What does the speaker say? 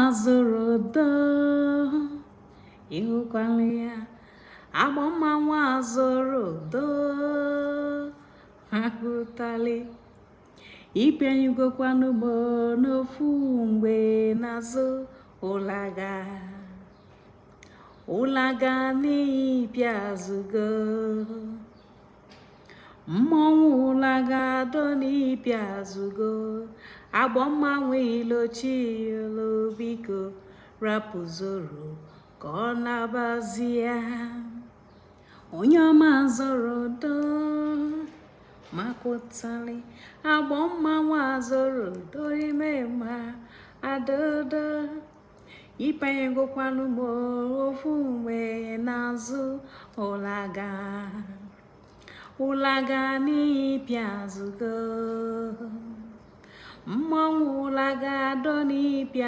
azụrụdo ịhụkwala ya agba mmanwụ azụrụdo ahụtali ịbịanyegokwanụmo n'ofu mgbe n'azụ ụlaga n'ịbịazụgo mmọnwụ ụlaga do n'ịbịazụgo agbọ mmanwụ ilochielo biko rapụzoro ka ọ nabazie onye ọma azụrụdo makụtali agbọ mmanwụ azụrụdo ime ma adodo ịbanyegokwanụ m ofu mgbe n'azụ ụlaga n'ịbịazụgo mmọnwụ ụlaga do n'ịbịa